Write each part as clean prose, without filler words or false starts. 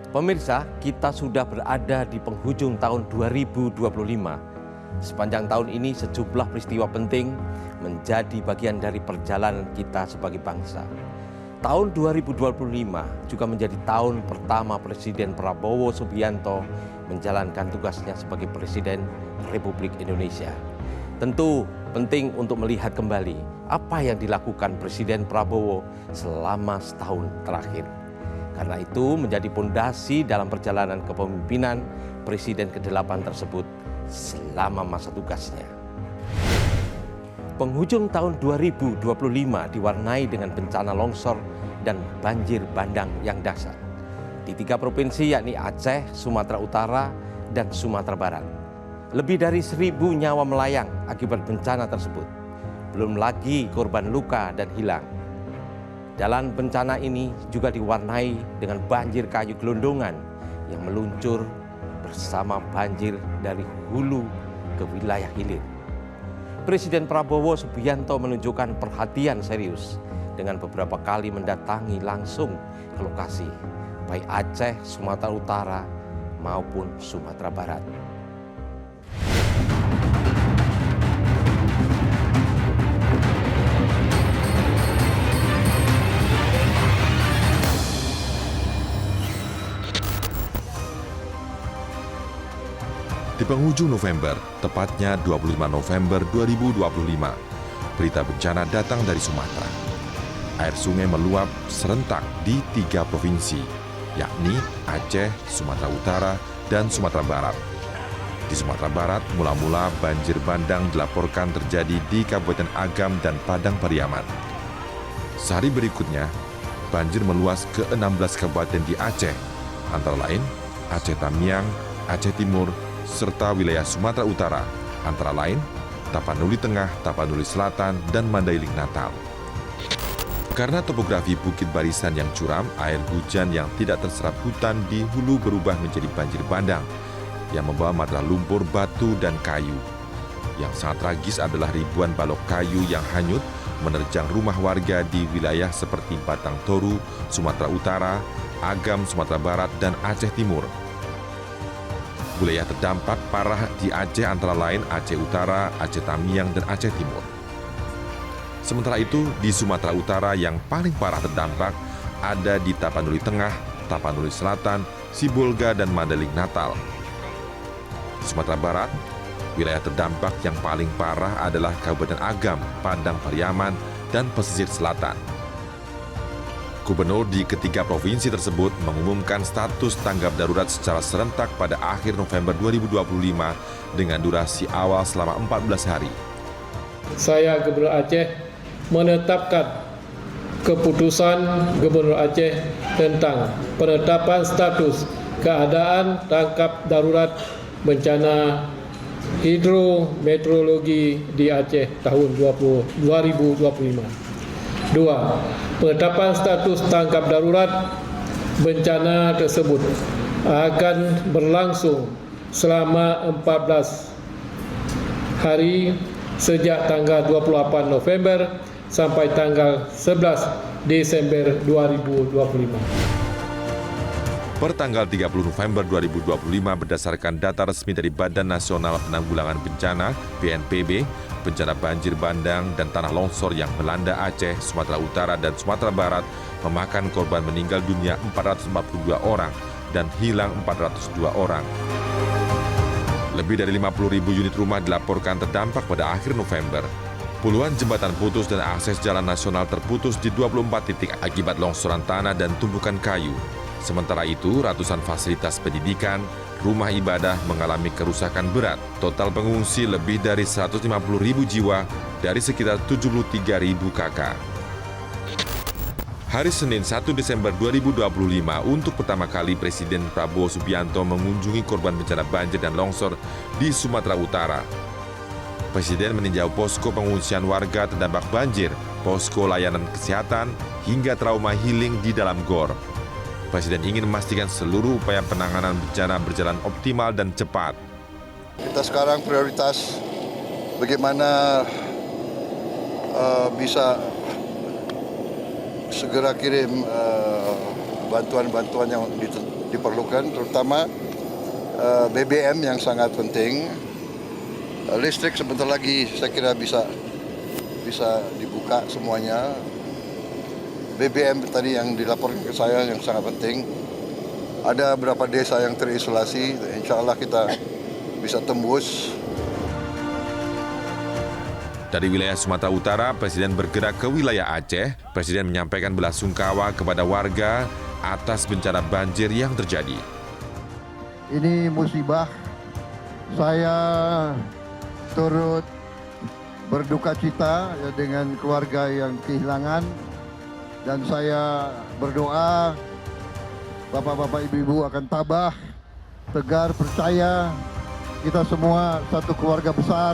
Pemirsa, kita sudah berada di penghujung tahun 2025. Sepanjang tahun ini sejumlah peristiwa penting menjadi bagian dari perjalanan kita sebagai bangsa. Tahun 2025 juga menjadi tahun pertama Presiden Prabowo Subianto menjalankan tugasnya sebagai Presiden Republik Indonesia. Tentu penting untuk melihat kembali apa yang dilakukan Presiden Prabowo selama setahun terakhir. Karena itu menjadi pondasi dalam perjalanan kepemimpinan Presiden ke-8 tersebut selama masa tugasnya. Penghujung tahun 2025 diwarnai dengan bencana longsor dan banjir bandang yang dahsyat di 3 provinsi yakni Aceh, Sumatera Utara, dan Sumatera Barat. Lebih dari 1.000 nyawa melayang akibat bencana tersebut. Belum lagi korban luka dan hilang. Jalan bencana ini juga diwarnai dengan banjir kayu gelondongan yang meluncur bersama banjir dari hulu ke wilayah hilir. Presiden Prabowo Subianto menunjukkan perhatian serius dengan beberapa kali mendatangi langsung ke lokasi, baik Aceh, Sumatera Utara maupun Sumatera Barat. Di penghujung November, tepatnya 25 November 2025, berita bencana datang dari Sumatera. Air sungai meluap serentak di 3 provinsi, yakni Aceh, Sumatera Utara, dan Sumatera Barat. Di Sumatera Barat, mula-mula banjir bandang dilaporkan terjadi di Kabupaten Agam dan Padang Pariaman. Sehari berikutnya, banjir meluas ke 16 kabupaten di Aceh, antara lain Aceh Tamiang, Aceh Timur, serta wilayah Sumatera Utara, antara lain Tapanuli Tengah, Tapanuli Selatan, dan Mandailing Natal. Karena topografi bukit barisan yang curam, air hujan yang tidak terserap hutan di hulu berubah menjadi banjir bandang yang membawa material lumpur, batu, dan kayu. Yang sangat tragis adalah ribuan balok kayu yang hanyut menerjang rumah warga di wilayah seperti Batang Toru, Sumatera Utara, Agam, Sumatera Barat, dan Aceh Timur. Wilayah terdampak parah di Aceh antara lain Aceh Utara, Aceh Tamiang, dan Aceh Timur. Sementara itu, di Sumatera Utara yang paling parah terdampak ada di Tapanuli Tengah, Tapanuli Selatan, Sibolga, dan Mandailing Natal. Di Sumatera Barat, wilayah terdampak yang paling parah adalah Kabupaten Agam, Padang Pariaman, dan Pesisir Selatan. Gubernur di ketiga provinsi tersebut mengumumkan status tanggap darurat secara serentak pada akhir November 2025 dengan durasi awal selama 14 hari. Saya, Gubernur Aceh, menetapkan keputusan Gubernur Aceh tentang penetapan status keadaan tanggap darurat bencana hidrometeorologi di Aceh tahun 2025. 2. Penetapan status tanggap darurat bencana tersebut akan berlangsung selama 14 hari sejak tanggal 28 November sampai tanggal 11 Desember 2025. Per tanggal 30 November 2025 berdasarkan data resmi dari Badan Nasional Penanggulangan Bencana (BNPB), bencana banjir bandang dan tanah longsor yang melanda Aceh, Sumatera Utara, dan Sumatera Barat memakan korban meninggal dunia 442 orang dan hilang 402 orang. Lebih dari 50.000 unit rumah dilaporkan terdampak pada akhir November. Puluhan jembatan putus dan akses jalan nasional terputus di 24 titik akibat longsoran tanah dan tumpukan kayu. Sementara itu, ratusan fasilitas pendidikan, rumah ibadah mengalami kerusakan berat. Total pengungsi lebih dari 150.000 jiwa dari sekitar 73.000 kakak. Hari Senin 1 Desember 2025, untuk pertama kali Presiden Prabowo Subianto mengunjungi korban bencana banjir dan longsor di Sumatera Utara. Presiden meninjau posko pengungsian warga terdampak banjir, posko layanan kesehatan, hingga trauma healing di dalam GOR. Presiden ingin memastikan seluruh upaya penanganan bencana berjalan optimal dan cepat. Kita sekarang prioritas bagaimana bisa segera kirim bantuan-bantuan yang diperlukan, terutama BBM yang sangat penting. Listrik sebentar lagi saya kira bisa dibuka semuanya. BBM tadi yang dilaporkan ke saya yang sangat penting. Ada beberapa desa yang terisolasi, insya Allah kita bisa tembus. Dari wilayah Sumatera Utara, Presiden bergerak ke wilayah Aceh. Presiden menyampaikan belasungkawa kepada warga atas bencana banjir yang terjadi. Ini musibah, saya turut berduka cita ya, dengan keluarga yang kehilangan, dan saya berdoa Bapak-bapak, Ibu-ibu akan tabah, tegar, percaya kita semua satu keluarga besar.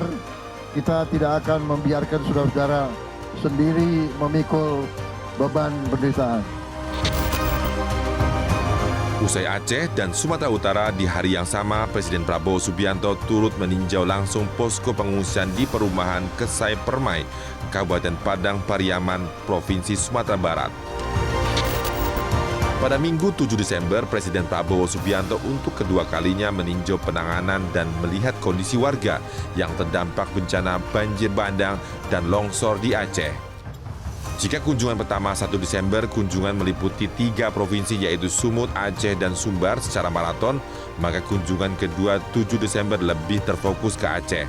Kita tidak akan membiarkan saudara-saudara sendiri memikul beban penderitaan. Usai Aceh dan Sumatera Utara, di hari yang sama, Presiden Prabowo Subianto turut meninjau langsung posko pengungsian di perumahan Kesai Permai, Kabupaten Padang Pariaman, Provinsi Sumatera Barat. Pada Minggu 7 Desember, Presiden Prabowo Subianto untuk kedua kalinya meninjau penanganan dan melihat kondisi warga yang terdampak bencana banjir bandang dan longsor di Aceh. Jika kunjungan pertama 1 Desember, kunjungan meliputi 3 provinsi yaitu Sumut, Aceh, dan Sumbar secara maraton, maka kunjungan kedua 7 Desember lebih terfokus ke Aceh.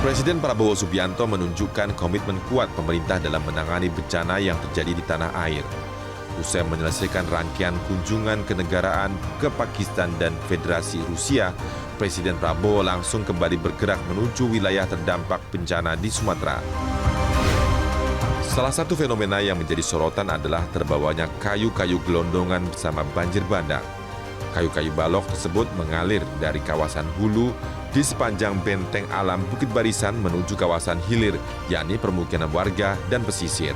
Presiden Prabowo Subianto menunjukkan komitmen kuat pemerintah dalam menangani bencana yang terjadi di tanah air. Usai menyelesaikan rangkaian kunjungan kenegaraan ke Pakistan dan Federasi Rusia, Presiden Prabowo langsung kembali bergerak menuju wilayah terdampak bencana di Sumatera. Salah satu fenomena yang menjadi sorotan adalah terbawanya kayu-kayu gelondongan bersama banjir bandang. Kayu-kayu balok tersebut mengalir dari kawasan hulu di sepanjang benteng alam Bukit Barisan menuju kawasan hilir, yakni permukiman warga dan pesisir.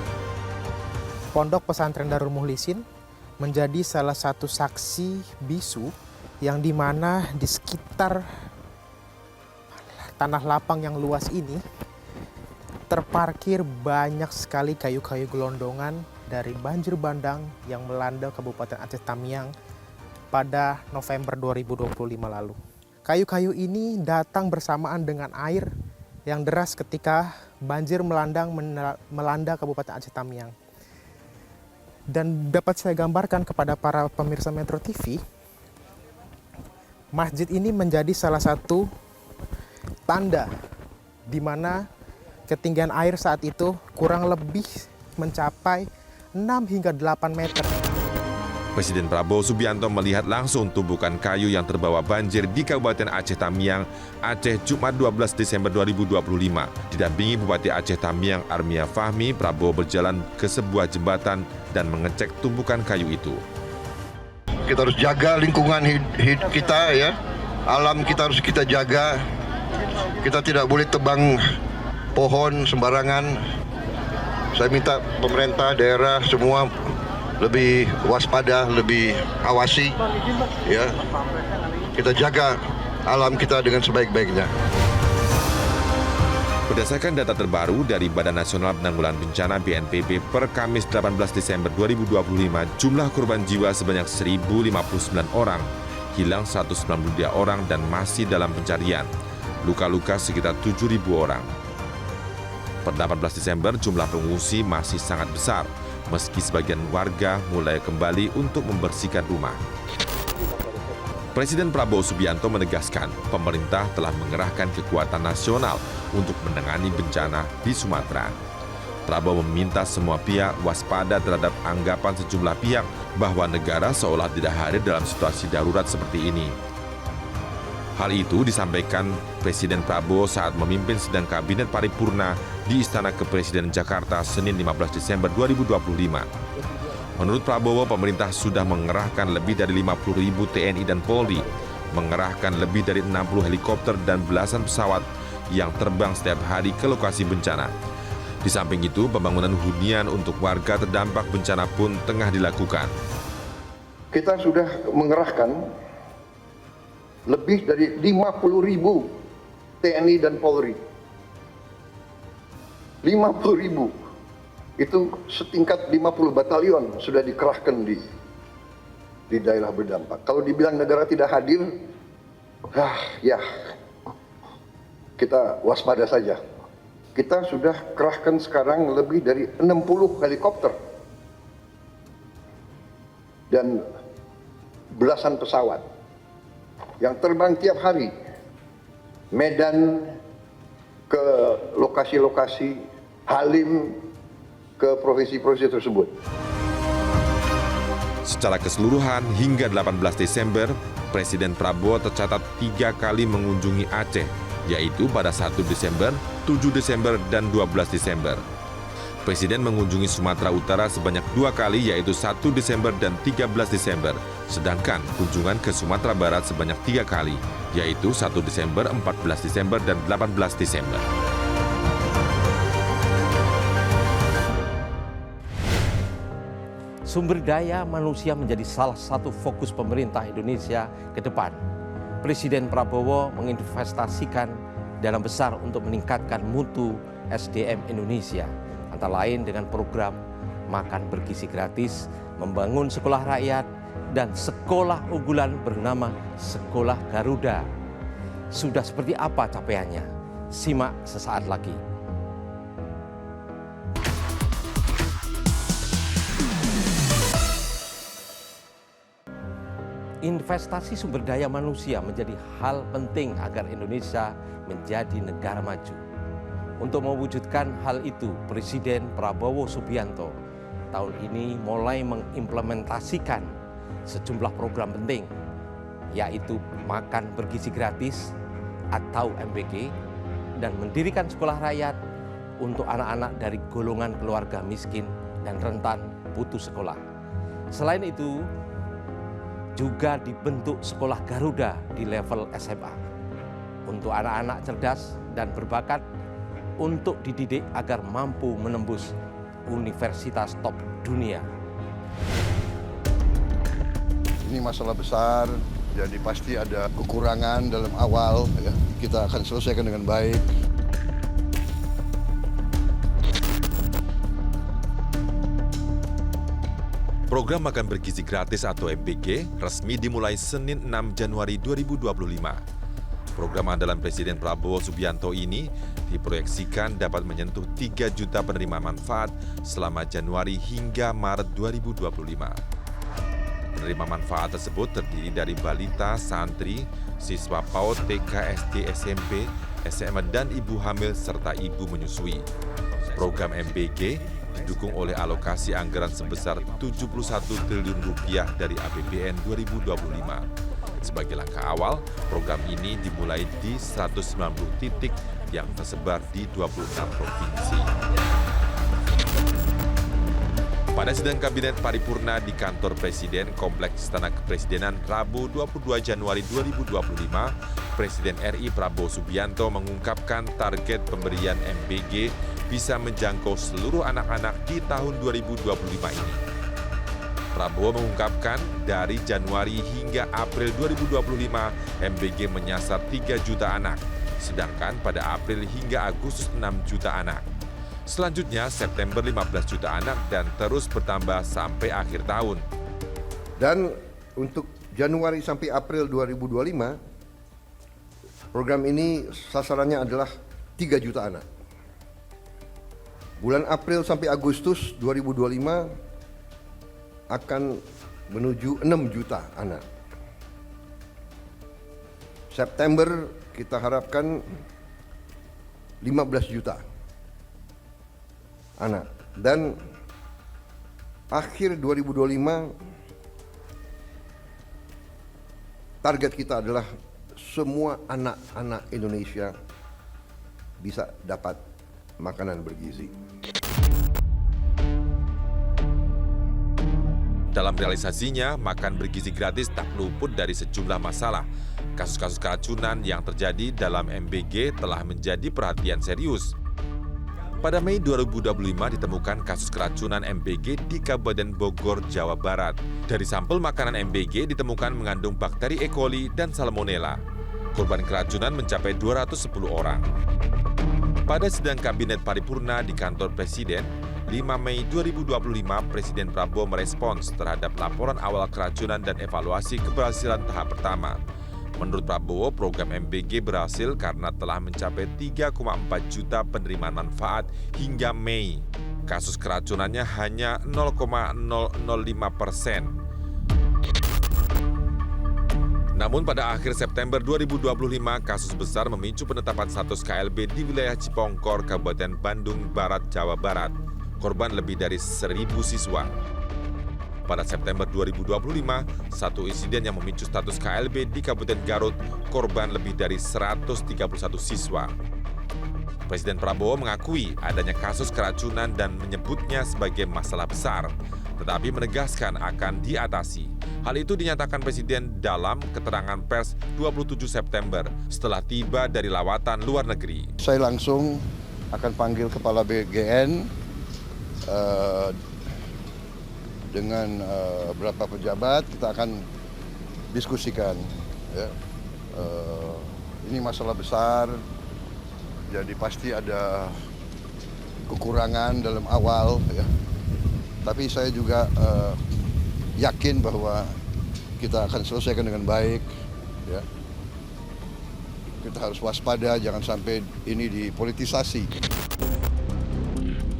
Pondok Pesantren Darul Mukhlisin menjadi salah satu saksi bisu yang dimana di sekitar tanah lapang yang luas ini terparkir banyak sekali kayu-kayu gelondongan dari banjir bandang yang melanda Kabupaten Aceh Tamiang pada November 2025 lalu. Kayu-kayu ini datang bersamaan dengan air yang deras ketika banjir melanda Kabupaten Aceh Tamiang. Dan dapat saya gambarkan kepada para pemirsa Metro TV, masjid ini menjadi salah satu tanda di mana ketinggian air saat itu kurang lebih mencapai 6 hingga 8 meter. Presiden Prabowo Subianto melihat langsung tumpukan kayu yang terbawa banjir di Kabupaten Aceh Tamiang, Aceh, Jumat 12 Desember 2025. Didampingi Bupati Aceh Tamiang, Armia Fahmi, Prabowo berjalan ke sebuah jembatan dan mengecek tumpukan kayu itu. Kita harus jaga lingkungan kita ya, alam kita harus kita jaga. Kita tidak boleh tebang pohon sembarangan. Saya minta pemerintah daerah semua lebih waspada, lebih awasi, ya. Kita jaga alam kita dengan sebaik-baiknya. Berdasarkan data terbaru dari Badan Nasional Penanggulangan Bencana BNPB per Kamis 18 Desember 2025, jumlah korban jiwa sebanyak 1.059 orang, hilang 192 orang dan masih dalam pencarian. Luka-luka sekitar 7.000 orang. Per 18 Desember jumlah pengungsi masih sangat besar, meski sebagian warga mulai kembali untuk membersihkan rumah. Presiden Prabowo Subianto menegaskan pemerintah telah mengerahkan kekuatan nasional untuk menangani bencana di Sumatera. Prabowo meminta semua pihak waspada terhadap anggapan sejumlah pihak bahwa negara seolah tidak hadir dalam situasi darurat seperti ini. Hal itu disampaikan Presiden Prabowo saat memimpin sidang Kabinet Paripurna di Istana Kepresidenan Jakarta Senin 15 Desember 2025. Menurut Prabowo, pemerintah sudah mengerahkan lebih dari 50.000 TNI dan Polri, mengerahkan lebih dari 60 helikopter dan belasan pesawat yang terbang setiap hari ke lokasi bencana. Di samping itu, pembangunan hunian untuk warga terdampak bencana pun tengah dilakukan. Kita sudah mengerahkan lebih dari 50.000 TNI dan Polri. 50.000. Itu setingkat 50 batalion sudah dikerahkan di di daerah berdampak. Kalau dibilang negara tidak hadir, ya kita waspada saja. Kita sudah kerahkan sekarang lebih dari 60 helikopter dan belasan pesawat yang terbang tiap hari Medan ke lokasi-lokasi, Halim ke provinsi-provinsi tersebut. Secara keseluruhan hingga 18 Desember, Presiden Prabowo tercatat 3 kali mengunjungi Aceh, yaitu pada 1 Desember, 7 Desember, dan 12 Desember. Presiden mengunjungi Sumatera Utara sebanyak 2 kali, yaitu 1 Desember dan 13 Desember. Sedangkan kunjungan ke Sumatera Barat sebanyak 3 kali, yaitu 1 Desember, 14 Desember, dan 18 Desember. Sumber daya manusia menjadi salah satu fokus pemerintah Indonesia ke depan. Presiden Prabowo menginvestasikan dana besar untuk meningkatkan mutu SDM Indonesia, antara lain dengan program makan bergizi gratis, membangun sekolah rakyat, dan sekolah unggulan bernama Sekolah Garuda. Sudah seperti apa capaiannya? Simak sesaat lagi. Investasi sumber daya manusia menjadi hal penting agar Indonesia menjadi negara maju. Untuk mewujudkan hal itu, Presiden Prabowo Subianto tahun ini mulai mengimplementasikan sejumlah program penting, yaitu makan bergizi gratis atau MBG, dan mendirikan sekolah rakyat untuk anak-anak dari golongan keluarga miskin dan rentan putus sekolah. Selain itu, juga dibentuk Sekolah Garuda di level SMA untuk anak-anak cerdas dan berbakat, untuk dididik agar mampu menembus universitas top dunia. Ini masalah besar, jadi pasti ada kekurangan dalam awal, ya. Kita akan selesaikan dengan baik. Program Makan Bergizi Gratis atau MBG resmi dimulai Senin 6 Januari 2025. Program andalan Presiden Prabowo Subianto ini diproyeksikan dapat menyentuh 3 juta penerima manfaat selama Januari hingga Maret 2025. Penerima manfaat tersebut terdiri dari balita, santri, siswa PAUD, TK, SD, SMP, SMA, dan ibu hamil serta ibu menyusui. Program MBG didukung oleh alokasi anggaran sebesar 71 triliun rupiah dari APBN 2025. Sebagai langkah awal, program ini dimulai di 190 titik yang tersebar di 26 provinsi. Pada sidang Kabinet Paripurna di Kantor Presiden Kompleks Istana Kepresidenan Rabu 22 Januari 2025, Presiden RI Prabowo Subianto mengungkapkan target pemberian MBG bisa menjangkau seluruh anak-anak di tahun 2025 ini. Prabowo mengungkapkan dari Januari hingga April 2025, MBG menyasar 3 juta anak, sedangkan pada April hingga Agustus 6 juta anak. Selanjutnya September 15 juta anak dan terus bertambah sampai akhir tahun. Dan untuk Januari sampai April 2025, program ini sasarannya adalah 3 juta anak. Bulan April sampai Agustus 2025 akan menuju 6 juta anak. September kita harapkan 15 juta anak. Dan akhir 2025 target kita adalah semua anak-anak Indonesia bisa dapat makanan bergizi. Dalam realisasinya, makan bergizi gratis tak luput dari sejumlah masalah. Kasus-kasus keracunan yang terjadi dalam MBG telah menjadi perhatian serius. Pada Mei 2025 ditemukan kasus keracunan MBG di Kabupaten Bogor, Jawa Barat. Dari sampel makanan MBG ditemukan mengandung bakteri E. coli dan Salmonella. Korban keracunan mencapai 210 orang. Pada sidang Kabinet Paripurna di Kantor Presiden, 5 Mei 2025, Presiden Prabowo merespons terhadap laporan awal keracunan dan evaluasi keberhasilan tahap pertama. Menurut Prabowo, program MBG berhasil karena telah mencapai 3,4 juta penerimaan manfaat hingga Mei. Kasus keracunannya hanya 0,005%. Namun pada akhir September 2025, kasus besar memicu penetapan status KLB di wilayah Cipongkor, Kabupaten Bandung Barat, Jawa Barat. Korban lebih dari 1.000 siswa. Pada September 2025, satu insiden yang memicu status KLB di Kabupaten Garut, korban lebih dari 131 siswa. Presiden Prabowo mengakui adanya kasus keracunan dan menyebutnya sebagai masalah besar, tetapi menegaskan akan diatasi. Hal itu dinyatakan Presiden dalam keterangan pers 27 September setelah tiba dari lawatan luar negeri. Saya langsung akan panggil Kepala BGN dengan beberapa pejabat, kita akan diskusikan. Ya. Ini masalah besar, jadi pasti ada kekurangan dalam awal. Ya. Tapi saya juga yakin bahwa kita akan selesaikan dengan baik. Ya. Kita harus waspada, jangan sampai ini dipolitisasi.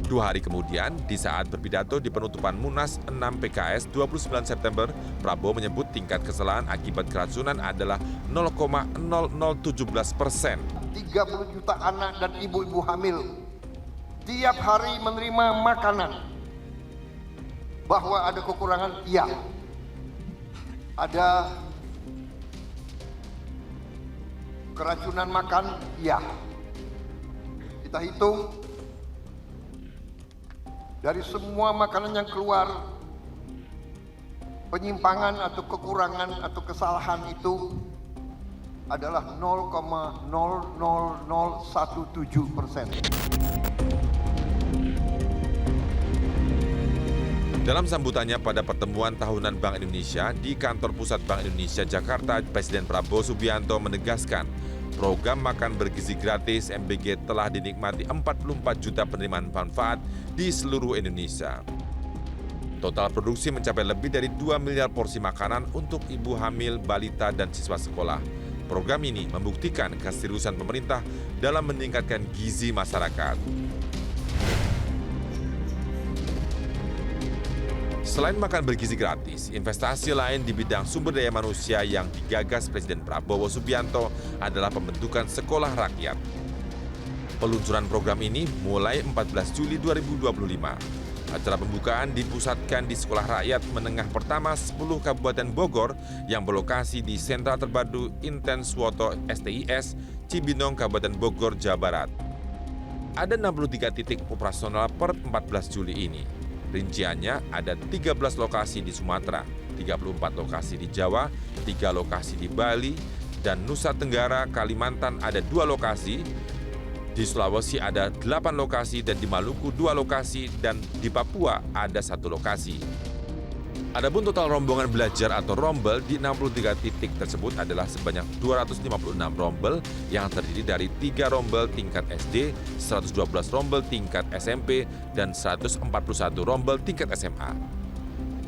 2 hari kemudian, di saat berpidato di penutupan Munas 6 PKS 29 September, Prabowo menyebut tingkat kesalahan akibat keracunan adalah 0,0017%. 30 juta anak dan ibu-ibu hamil tiap hari menerima makanan. Bahwa ada kekurangan, iya. Ada keracunan makan, iya. Kita hitung dari semua makanan yang keluar, penyimpangan atau kekurangan atau kesalahan itu adalah 0,00017%. Dalam sambutannya pada pertemuan tahunan Bank Indonesia di Kantor Pusat Bank Indonesia Jakarta, Presiden Prabowo Subianto menegaskan program makan bergizi gratis MBG telah dinikmati 44 juta penerimaan manfaat di seluruh Indonesia. Total produksi mencapai lebih dari 2 miliar porsi makanan untuk ibu hamil, balita, dan siswa sekolah. Program ini membuktikan keseriusan pemerintah dalam meningkatkan gizi masyarakat. Selain makan bergizi gratis, investasi lain di bidang sumber daya manusia yang digagas Presiden Prabowo Subianto adalah pembentukan sekolah rakyat. Peluncuran program ini mulai 14 Juli 2025. Acara pembukaan dipusatkan di Sekolah Rakyat Menengah Pertama 10 Kabupaten Bogor yang berlokasi di Sentra Terpadu Intenswoto STIS, Cibinong, Kabupaten Bogor, Jawa Barat. Ada 63 titik operasional per 14 Juli ini. Rinciannya ada 13 lokasi di Sumatera, 34 lokasi di Jawa, 3 lokasi di Bali, dan Nusa Tenggara, Kalimantan ada 2 lokasi, di Sulawesi ada 8 lokasi, dan di Maluku 2 lokasi, dan di Papua ada 1 lokasi. Adapun total rombongan belajar atau rombel di 63 titik tersebut adalah sebanyak 256 rombel yang terdiri dari 3 rombel tingkat SD, 112 rombel tingkat SMP, dan 141 rombel tingkat SMA.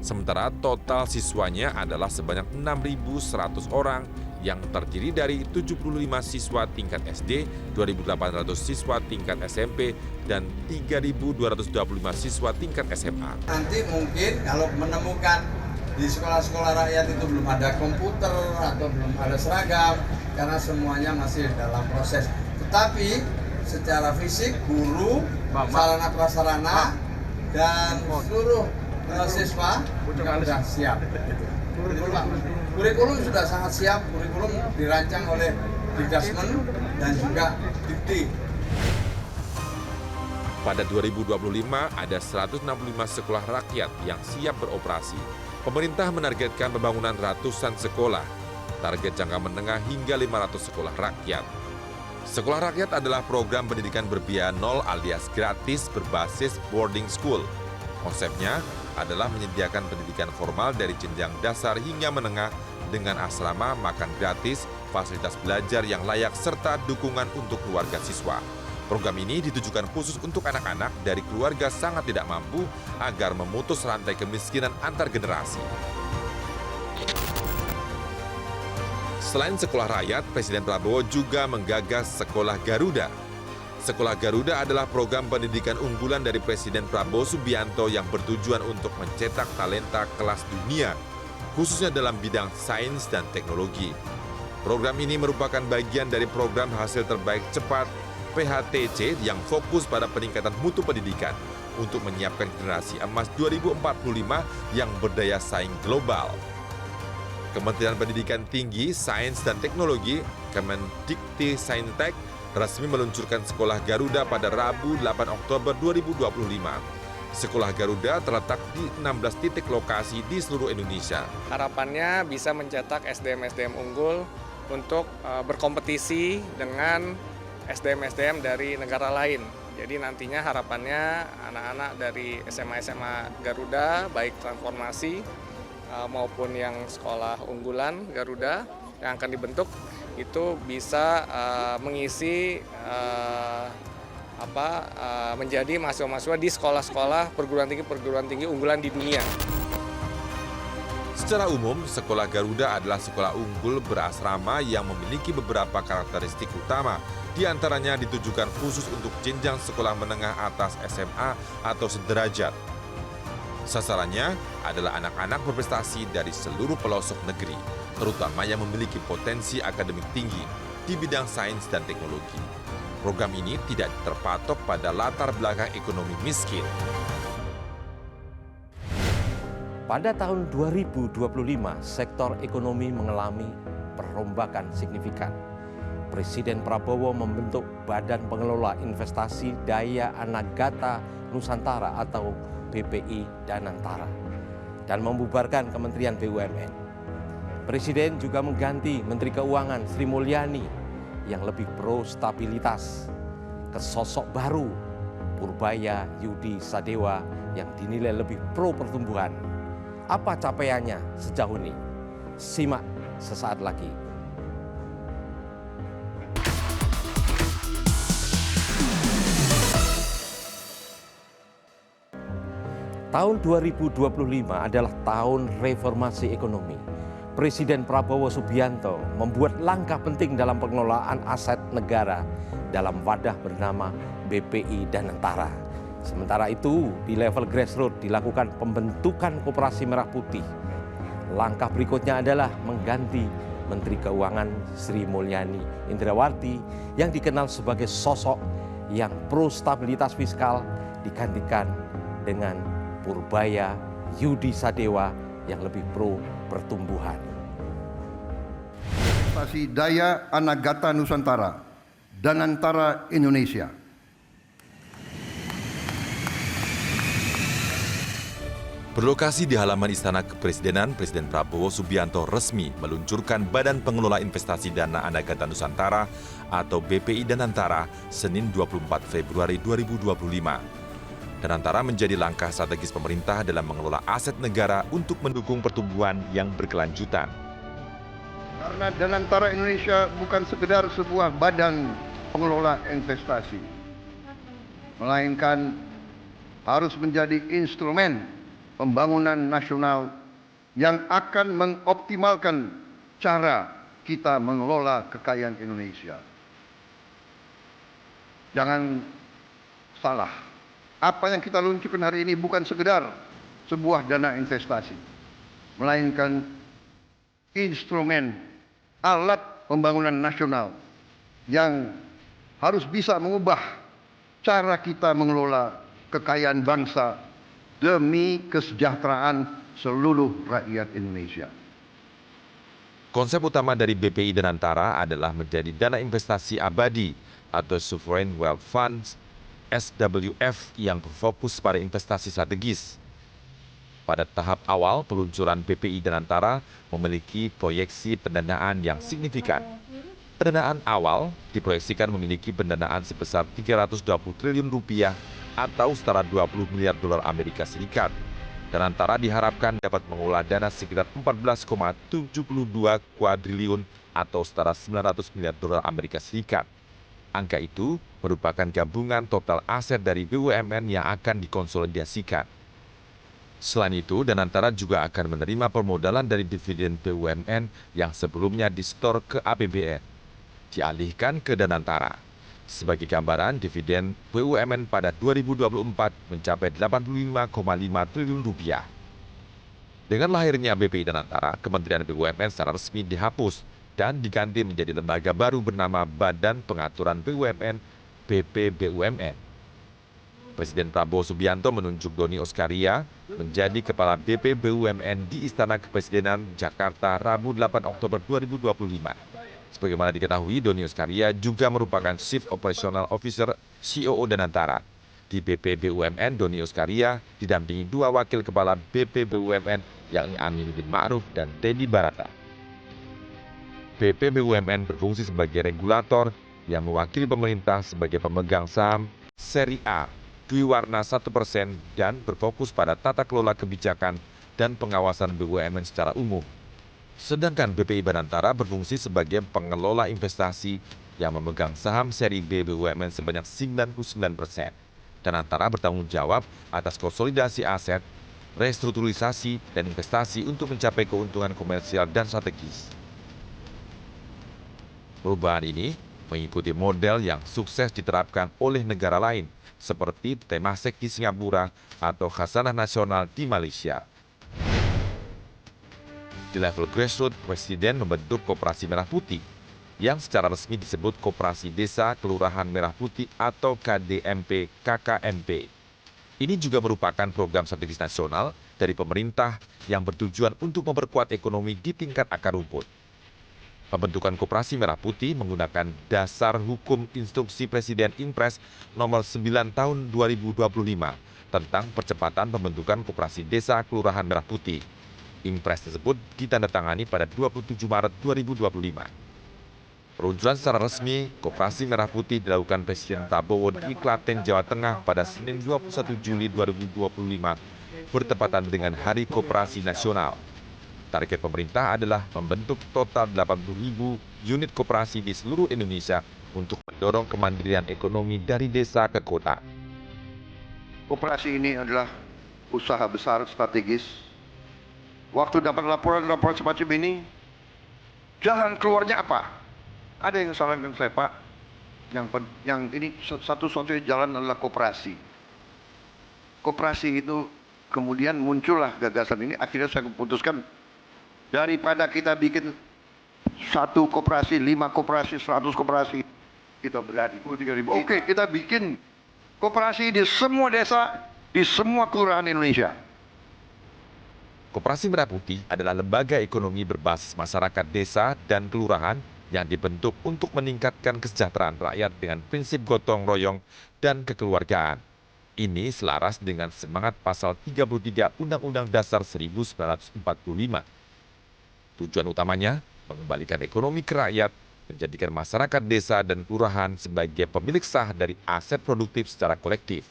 Sementara total siswanya adalah sebanyak 6.100 orang yang terdiri dari 75 siswa tingkat SD, 2.800 siswa tingkat SMP, dan 3.225 siswa tingkat SMA. Nanti mungkin kalau menemukan di sekolah-sekolah rakyat itu belum ada komputer atau belum ada seragam, karena semuanya masih dalam proses. Tetapi secara fisik, guru, sarana prasarana, dan seluruh siswa sudah siap. Kurikulum sudah sangat siap, kurikulum dirancang oleh Dikdasmen dan juga Dikti. Pada 2025 ada 165 sekolah rakyat yang siap beroperasi. Pemerintah menargetkan pembangunan ratusan sekolah, target jangka menengah hingga 500 sekolah rakyat. Sekolah rakyat adalah program pendidikan berbiaya nol alias gratis berbasis boarding school. Konsepnya adalah menyediakan pendidikan formal dari jenjang dasar hingga menengah dengan asrama, makan gratis, fasilitas belajar yang layak, serta dukungan untuk keluarga siswa. Program ini ditujukan khusus untuk anak-anak dari keluarga sangat tidak mampu agar memutus rantai kemiskinan antar generasi. Selain sekolah rakyat, Presiden Prabowo juga menggagas Sekolah Garuda. Sekolah Garuda adalah program pendidikan unggulan dari Presiden Prabowo Subianto yang bertujuan untuk mencetak talenta kelas dunia, khususnya dalam bidang sains dan teknologi. Program ini merupakan bagian dari program hasil terbaik cepat PHTC yang fokus pada peningkatan mutu pendidikan untuk menyiapkan generasi emas 2045 yang berdaya saing global. Kementerian Pendidikan Tinggi, Sains dan Teknologi, Kemendikti-Saintek, resmi meluncurkan Sekolah Garuda pada Rabu 8 Oktober 2025. Sekolah Garuda terletak di 16 titik lokasi di seluruh Indonesia. Harapannya bisa mencetak SDM-SDM unggul untuk berkompetisi dengan SDM-SDM dari negara lain. Jadi nantinya harapannya anak-anak dari SMA-SMA Garuda, baik transformasi maupun yang sekolah unggulan Garuda yang akan dibentuk, itu bisa mengisi menjadi mahasiswa-mahasiswa di sekolah-sekolah perguruan tinggi unggulan di dunia. Secara umum, Sekolah Garuda adalah sekolah unggul berasrama yang memiliki beberapa karakteristik utama. Di antaranya ditujukan khusus untuk jenjang sekolah menengah atas SMA atau sederajat. Sasarannya adalah anak-anak berprestasi dari seluruh pelosok negeri, terutama yang memiliki potensi akademik tinggi di bidang sains dan teknologi. Program ini tidak terpatok pada latar belakang ekonomi miskin. Pada tahun 2025, sektor ekonomi mengalami perombakan signifikan. Presiden Prabowo membentuk Badan Pengelola Investasi Daya Anagata Nusantara atau BPI Danantara dan membubarkan Kementerian BUMN. Presiden juga mengganti Menteri Keuangan Sri Mulyani yang lebih pro stabilitas ke sosok baru Purbaya Yudi Sadewa yang dinilai lebih pro pertumbuhan. Apa capaiannya sejauh ini? Simak sesaat lagi. Tahun 2025 adalah tahun reformasi ekonomi. Presiden Prabowo Subianto membuat langkah penting dalam pengelolaan aset negara dalam wadah bernama BPI Danantara. Sementara itu, di level grassroots dilakukan pembentukan Koperasi Merah Putih. Langkah berikutnya adalah mengganti Menteri Keuangan Sri Mulyani Indrawati yang dikenal sebagai sosok yang pro stabilitas fiskal digantikan dengan Purbaya Yudi Sadewa yang lebih pro pertumbuhan. Investasi Daya Anagata Nusantara, Danantara Indonesia. Berlokasi di halaman Istana Kepresidenan, Presiden Prabowo Subianto resmi meluncurkan Badan Pengelola Investasi Dana Anagata Nusantara atau BPI Danantara Senin 24 Februari 2025. Danantara menjadi langkah strategis pemerintah dalam mengelola aset negara untuk mendukung pertumbuhan yang berkelanjutan. Karena Danantara Indonesia bukan sekedar sebuah badan pengelola investasi, melainkan harus menjadi instrumen pembangunan nasional yang akan mengoptimalkan cara kita mengelola kekayaan Indonesia. Jangan salah, apa yang kita luncurkan hari ini bukan sekedar sebuah dana investasi, melainkan instrumen alat pembangunan nasional yang harus bisa mengubah cara kita mengelola kekayaan bangsa demi kesejahteraan seluruh rakyat Indonesia. Konsep utama dari BPI Danantara adalah menjadi dana investasi abadi atau Sovereign Wealth Funds (SWF) yang berfokus pada investasi strategis. Pada tahap awal, peluncuran BPI Danantara memiliki proyeksi pendanaan yang signifikan. Pendanaan awal diproyeksikan memiliki pendanaan sebesar 320 triliun rupiah atau setara 20 miliar dolar Amerika Serikat. Danantara diharapkan dapat mengelola dana sekitar 14,72 kuadriliun atau setara 900 miliar dolar Amerika Serikat. Angka itu merupakan gabungan total aset dari BUMN yang akan dikonsolidasikan. Selain itu, Danantara juga akan menerima permodalan dari dividen BUMN yang sebelumnya disetor ke APBN, dialihkan ke Danantara. Sebagai gambaran, dividen BUMN pada 2024 mencapai Rp85,5 triliun. Dengan lahirnya BPI Danantara, Kementerian BUMN secara resmi dihapus dan diganti menjadi lembaga baru bernama Badan Pengaturan BUMN (BPBUMN). Presiden Prabowo Subianto menunjuk Doni Oskaria menjadi Kepala BPBUMN di Istana Kepresidenan Jakarta Rabu 8 Oktober 2025. Sebagaimana diketahui, Doni Oskaria juga merupakan Chief Operational Officer COO Danantara. Di BPBUMN, Doni Oskaria didampingi 2 wakil kepala BPBUMN yakni Aminuddin Ma'ruf dan Teddy Barata. BPBUMN berfungsi sebagai regulator yang mewakili pemerintah sebagai pemegang saham seri A, Dwiwarna 1% dan berfokus pada tata kelola kebijakan dan pengawasan BUMN secara umum. Sedangkan BPI Danantara berfungsi sebagai pengelola investasi yang memegang saham seri B BUMN sebanyak 99%. Danantara bertanggung jawab atas konsolidasi aset, restrukturisasi, dan investasi untuk mencapai keuntungan komersial dan strategis. Perubahan ini mengikuti model yang sukses diterapkan oleh negara lain seperti Temasek di Singapura atau Khazanah Nasional di Malaysia. Di level grassroots, Presiden membentuk Koperasi Merah Putih yang secara resmi disebut Koperasi Desa Kelurahan Merah Putih atau KDMP-KKMP. Ini juga merupakan program strategis nasional dari pemerintah yang bertujuan untuk memperkuat ekonomi di tingkat akar rumput. Pembentukan Koperasi Merah Putih menggunakan dasar hukum Instruksi Presiden Impres nomor 9 tahun 2025 tentang percepatan pembentukan Koperasi Desa Kelurahan Merah Putih. Impres tersebut ditandatangani pada 27 Maret 2025. Peluncuran secara resmi Koperasi Merah Putih dilakukan Presiden Prabowo di Klaten, Jawa Tengah pada Senin 21 Juli 2025 bertepatan dengan Hari Koperasi Nasional. Target pemerintah adalah membentuk total 80.000 unit koperasi di seluruh Indonesia untuk mendorong kemandirian ekonomi dari desa ke kota. Koperasi ini adalah usaha besar strategis. Waktu dapat laporan-laporan semacam ini, jalan keluarnya apa? Ada yang salah dengan saya, Pak. Yang ini satu-satunya jalan adalah koperasi. Koperasi itu kemudian muncullah gagasan ini. Akhirnya saya memutuskan daripada kita bikin 1 koperasi, 5 koperasi, 100 koperasi, kita berani 3.000. Oke, kita bikin koperasi di semua desa, di semua kelurahan Indonesia. Koperasi Merah Putih adalah lembaga ekonomi berbasis masyarakat desa dan kelurahan yang dibentuk untuk meningkatkan kesejahteraan rakyat dengan prinsip gotong royong dan kekeluargaan. Ini selaras dengan semangat pasal 33 Undang-Undang Dasar 1945. Tujuan utamanya mengembalikan ekonomi ke rakyat, menjadikan masyarakat desa dan kelurahan sebagai pemilik sah dari aset produktif secara kolektif.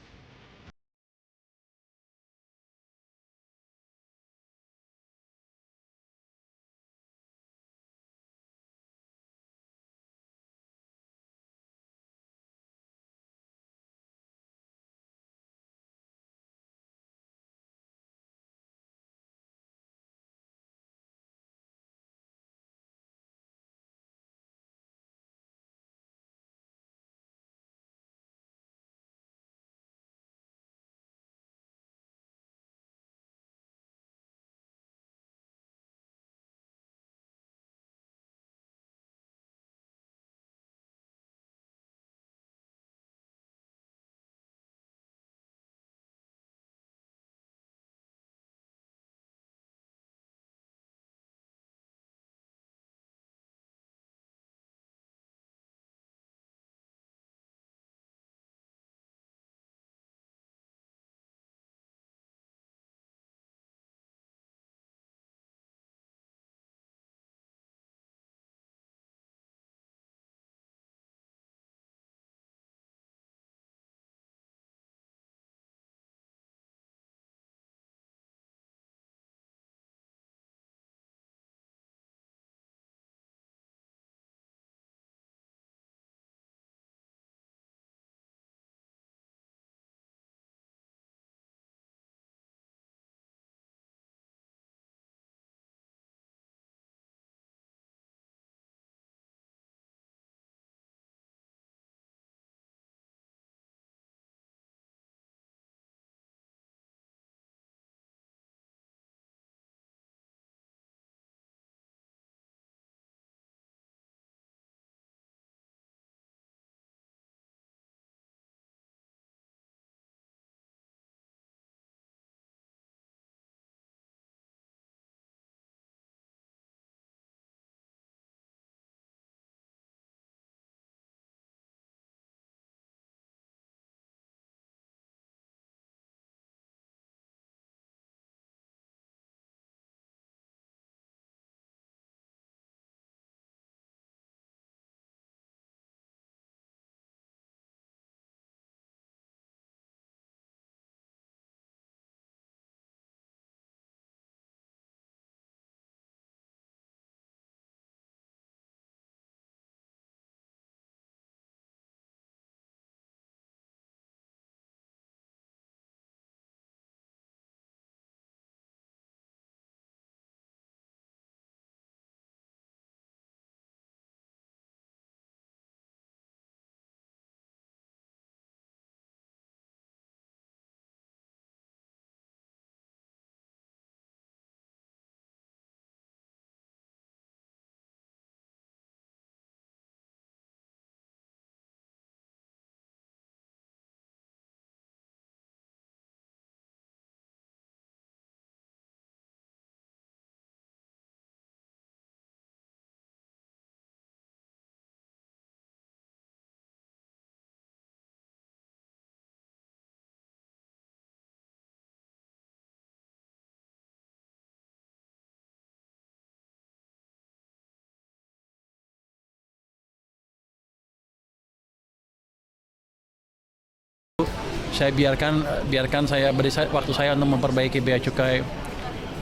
saya biarkan saya beri waktu saya untuk memperbaiki bea cukai.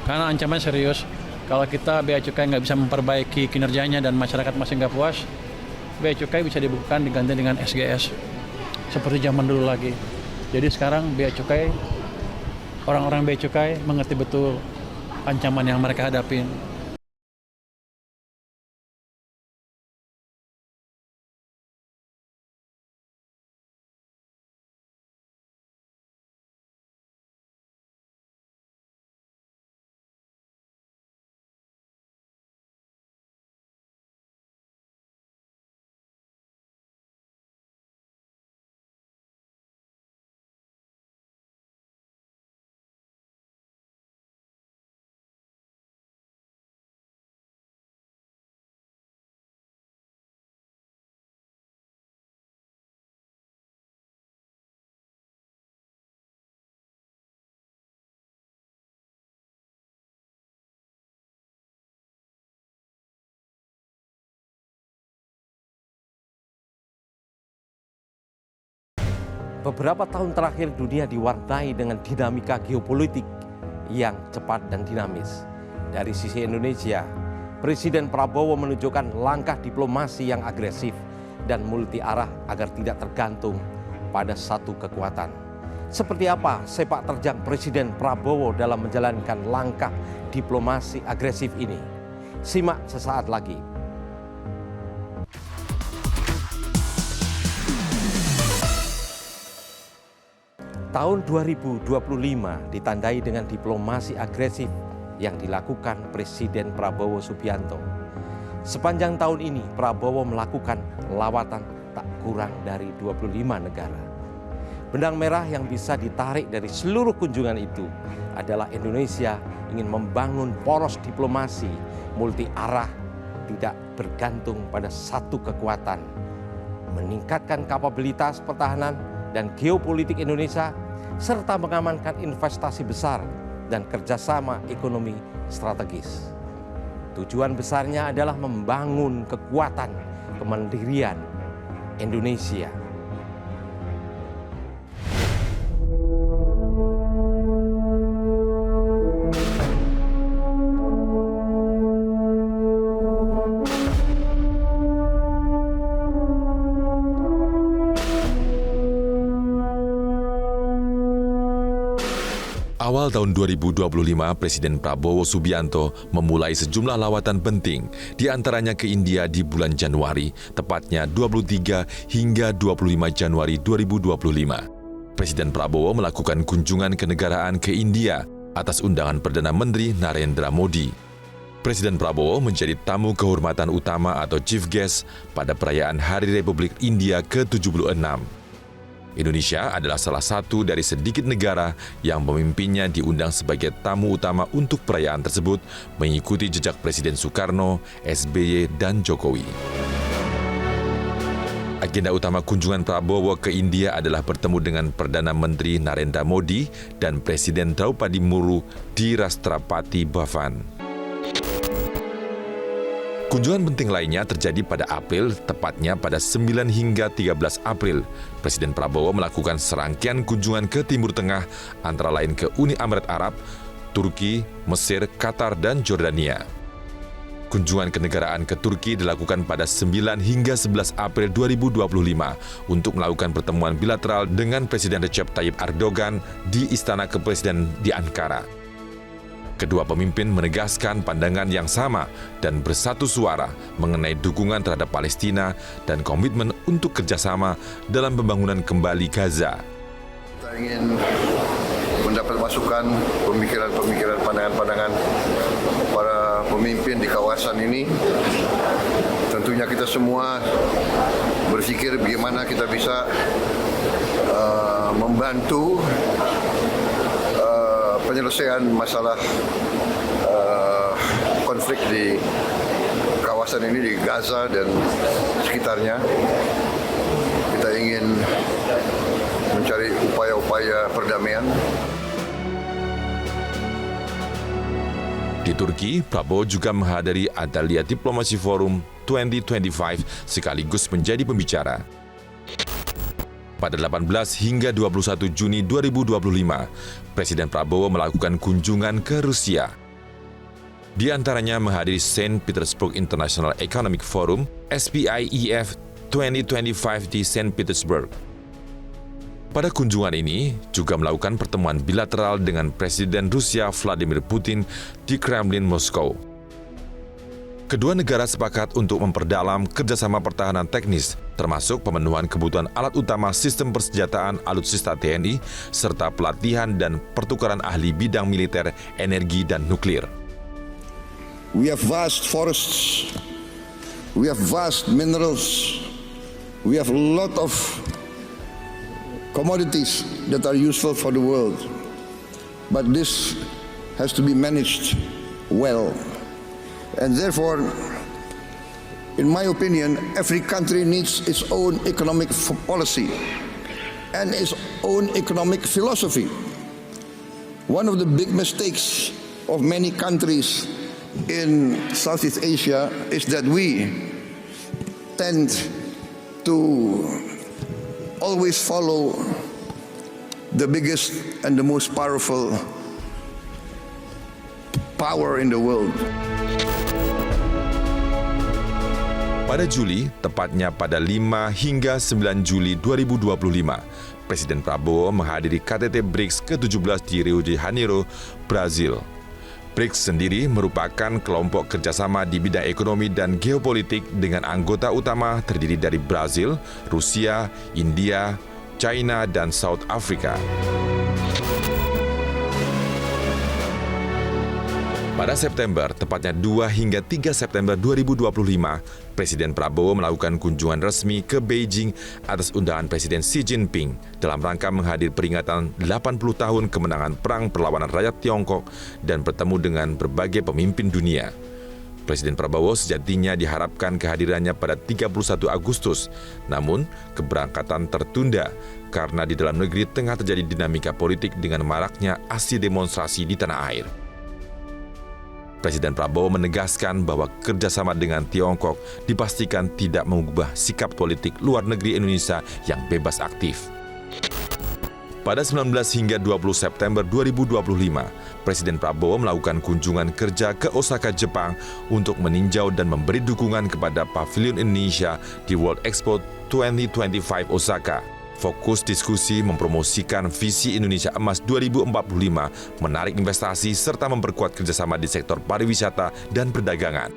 Karena ancaman serius, kalau kita bea cukai nggak bisa memperbaiki kinerjanya dan masyarakat masih nggak puas, bea cukai bisa dibukukan diganti dengan SGS seperti zaman dulu lagi. Jadi sekarang bea cukai, orang-orang bea cukai mengerti betul ancaman yang mereka hadapin. Beberapa tahun terakhir dunia diwarnai dengan dinamika geopolitik yang cepat dan dinamis. Dari sisi Indonesia, Presiden Prabowo menunjukkan langkah diplomasi yang agresif dan multi arah agar tidak tergantung pada satu kekuatan. Seperti apa sepak terjang Presiden Prabowo dalam menjalankan langkah diplomasi agresif ini? Simak sesaat lagi. Tahun 2025 ditandai dengan diplomasi agresif yang dilakukan Presiden Prabowo Subianto. Sepanjang tahun ini Prabowo melakukan lawatan tak kurang dari 25 negara. Benang merah yang bisa ditarik dari seluruh kunjungan itu adalah Indonesia ingin membangun poros diplomasi multi arah, tidak bergantung pada satu kekuatan, meningkatkan kapabilitas pertahanan dan geopolitik Indonesia, serta mengamankan investasi besar dan kerjasama ekonomi strategis. Tujuan besarnya adalah membangun kekuatan kemandirian Indonesia. Awal tahun 2025, Presiden Prabowo Subianto memulai sejumlah lawatan penting, di antaranya ke India di bulan Januari, tepatnya 23 hingga 25 Januari 2025. Presiden Prabowo melakukan kunjungan kenegaraan ke India atas undangan Perdana Menteri Narendra Modi. Presiden Prabowo menjadi tamu kehormatan utama atau chief guest pada perayaan Hari Republik India ke-76. Indonesia adalah salah satu dari sedikit negara yang pemimpinnya diundang sebagai tamu utama untuk perayaan tersebut, mengikuti jejak Presiden Soekarno, SBY, dan Jokowi. Agenda utama kunjungan Prabowo ke India adalah bertemu dengan Perdana Menteri Narendra Modi dan Presiden Draupadi Murmu di Rashtrapati Bhavan. Kunjungan penting lainnya terjadi pada April, tepatnya pada 9 hingga 13 April. Presiden Prabowo melakukan serangkaian kunjungan ke Timur Tengah, antara lain ke Uni Emirat Arab, Turki, Mesir, Qatar, dan Jordania. Kunjungan kenegaraan ke Turki dilakukan pada 9 hingga 11 April 2025 untuk melakukan pertemuan bilateral dengan Presiden Recep Tayyip Erdogan di Istana Kepresiden di Ankara. Kedua pemimpin menegaskan pandangan yang sama dan bersatu suara mengenai dukungan terhadap Palestina dan komitmen untuk kerjasama dalam pembangunan kembali Gaza. Kita ingin mendapat masukan, pemikiran-pemikiran, pandangan-pandangan para pemimpin di kawasan ini. Tentunya kita semua berpikir bagaimana kita bisa membantu penyelesaian masalah konflik di kawasan ini, di Gaza dan sekitarnya. Kita ingin mencari upaya-upaya perdamaian. Di Turki, Prabowo juga menghadiri Antalya Diplomacy Forum 2025 sekaligus menjadi pembicara. Pada 18 hingga 21 Juni 2025, Presiden Prabowo melakukan kunjungan ke Rusia. Di antaranya menghadiri St. Petersburg International Economic Forum (SPIEF) 2025 di St. Petersburg. Pada kunjungan ini juga melakukan pertemuan bilateral dengan Presiden Rusia Vladimir Putin di Kremlin, Moskow. Kedua negara sepakat untuk memperdalam kerjasama pertahanan teknis, termasuk pemenuhan kebutuhan alat utama sistem persenjataan alutsista TNI, serta pelatihan dan pertukaran ahli bidang militer, energi, dan nuklir. We have vast forests, we have vast minerals, we have a lot of commodities that are useful for the world. But this has to be managed well. And therefore, in my opinion, every country needs its own economic policy and its own economic philosophy. One of the big mistakes of many countries in Southeast Asia is that we tend to always follow the biggest and the most powerful power in the world. Pada Juli, tepatnya pada 5 hingga 9 Juli 2025, Presiden Prabowo menghadiri KTT BRICS ke-17 di Rio de Janeiro, Brazil. BRICS sendiri merupakan kelompok kerjasama di bidang ekonomi dan geopolitik dengan anggota utama terdiri dari Brazil, Rusia, India, China, dan South Africa. Pada September, tepatnya 2 hingga 3 September 2025, Presiden Prabowo melakukan kunjungan resmi ke Beijing atas undangan Presiden Xi Jinping dalam rangka menghadiri peringatan 80 tahun kemenangan Perang Perlawanan Rakyat Tiongkok dan bertemu dengan berbagai pemimpin dunia. Presiden Prabowo sejatinya diharapkan kehadirannya pada 31 Agustus, namun keberangkatan tertunda karena di dalam negeri tengah terjadi dinamika politik dengan maraknya aksi demonstrasi di tanah air. Presiden Prabowo menegaskan bahwa kerjasama dengan Tiongkok dipastikan tidak mengubah sikap politik luar negeri Indonesia yang bebas aktif. Pada 19 hingga 20 September 2025, Presiden Prabowo melakukan kunjungan kerja ke Osaka, Jepang untuk meninjau dan memberi dukungan kepada Pavilion Indonesia di World Expo 2025 Osaka. Fokus diskusi mempromosikan visi Indonesia Emas 2045, menarik investasi serta memperkuat kerjasama di sektor pariwisata dan perdagangan.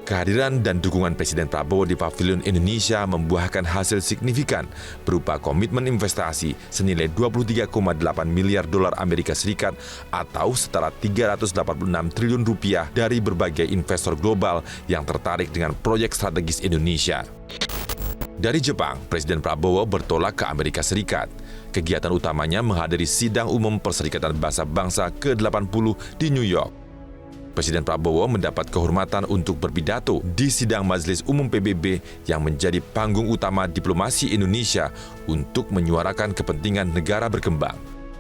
Kehadiran dan dukungan Presiden Prabowo di Pavilion Indonesia membuahkan hasil signifikan berupa komitmen investasi senilai 23,8 miliar dolar Amerika Serikat atau setara 386 triliun rupiah dari berbagai investor global yang tertarik dengan proyek strategis Indonesia. Dari Jepang, Presiden Prabowo bertolak ke Amerika Serikat. Kegiatan utamanya menghadiri Sidang Umum Perserikatan Bangsa-Bangsa ke-80 di New York. Presiden Prabowo mendapat kehormatan untuk berpidato di Sidang Majelis Umum PBB yang menjadi panggung utama diplomasi Indonesia untuk menyuarakan kepentingan negara berkembang.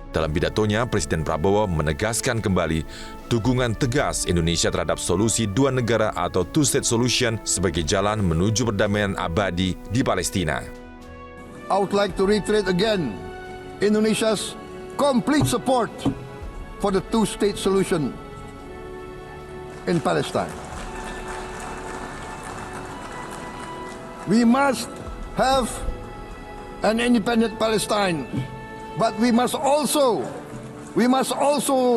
Dalam pidatonya, Presiden Prabowo menegaskan kembali dukungan tegas Indonesia terhadap solusi dua negara atau two-state solution sebagai jalan menuju perdamaian abadi di Palestina. I would like to reiterate again Indonesia's complete support for the two-state solution in Palestine. We must have an independent Palestine. But we must also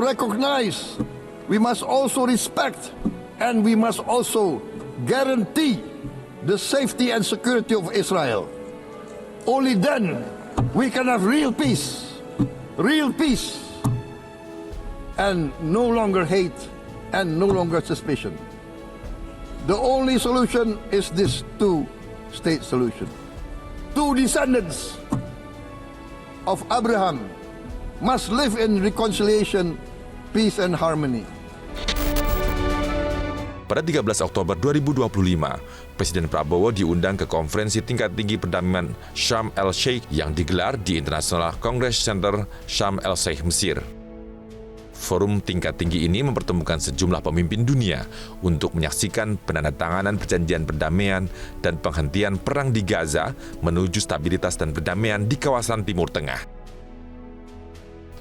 recognize, we must also respect, and we must also guarantee the safety and security of Israel. Only then we can have real peace, and no longer hate and no longer suspicion. The only solution is this two-state solution. Two descendants of Abraham must live in reconciliation, peace and harmony. Pada 13 Oktober 2025, Presiden Prabowo diundang ke konferensi tingkat tinggi perdamaian Sharm el-Sheikh yang digelar di International Congress Center Sharm el-Sheikh, Mesir. Forum tingkat tinggi ini mempertemukan sejumlah pemimpin dunia untuk menyaksikan penandatanganan perjanjian perdamaian dan penghentian perang di Gaza menuju stabilitas dan perdamaian di kawasan Timur Tengah.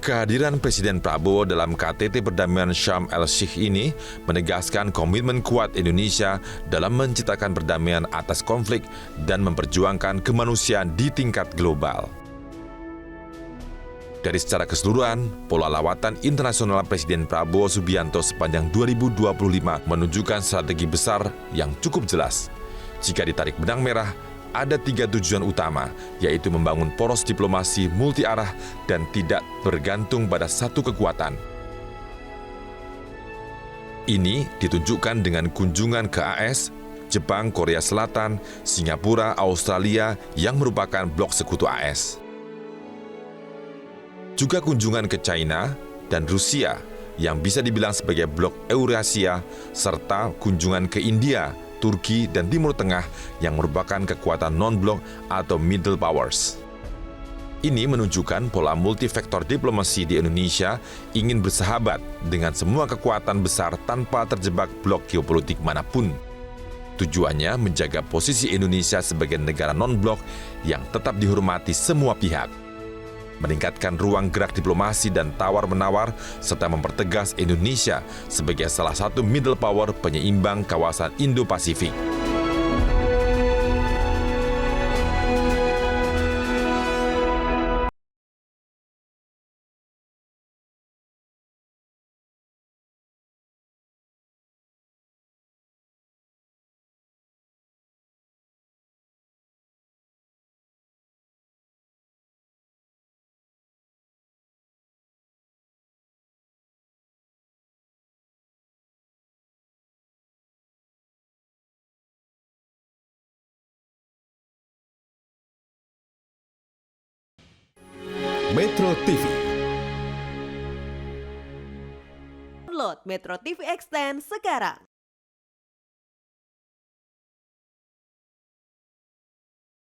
Kehadiran Presiden Prabowo dalam KTT Perdamaian Sharm el-Sheikh ini menegaskan komitmen kuat Indonesia dalam menciptakan perdamaian atas konflik dan memperjuangkan kemanusiaan di tingkat global. Dari secara keseluruhan, pola lawatan internasional Presiden Prabowo Subianto sepanjang 2025 menunjukkan strategi besar yang cukup jelas. Jika ditarik benang merah, ada 3 tujuan utama, yaitu membangun poros diplomasi multi arah dan tidak bergantung pada satu kekuatan. Ini ditunjukkan dengan kunjungan ke AS, Jepang, Korea Selatan, Singapura, Australia yang merupakan blok sekutu AS. Juga kunjungan ke China dan Rusia yang bisa dibilang sebagai blok Eurasia, serta kunjungan ke India, Turki, dan Timur Tengah yang merupakan kekuatan non-blok atau middle powers. Ini menunjukkan pola multifaktor diplomasi di Indonesia ingin bersahabat dengan semua kekuatan besar tanpa terjebak blok geopolitik manapun. Tujuannya menjaga posisi Indonesia sebagai negara non-blok yang tetap dihormati semua pihak, meningkatkan ruang gerak diplomasi dan tawar-menawar, serta mempertegas Indonesia sebagai salah satu middle power penyeimbang kawasan Indo-Pasifik. Metro TV. Download Metro TV Extend sekarang.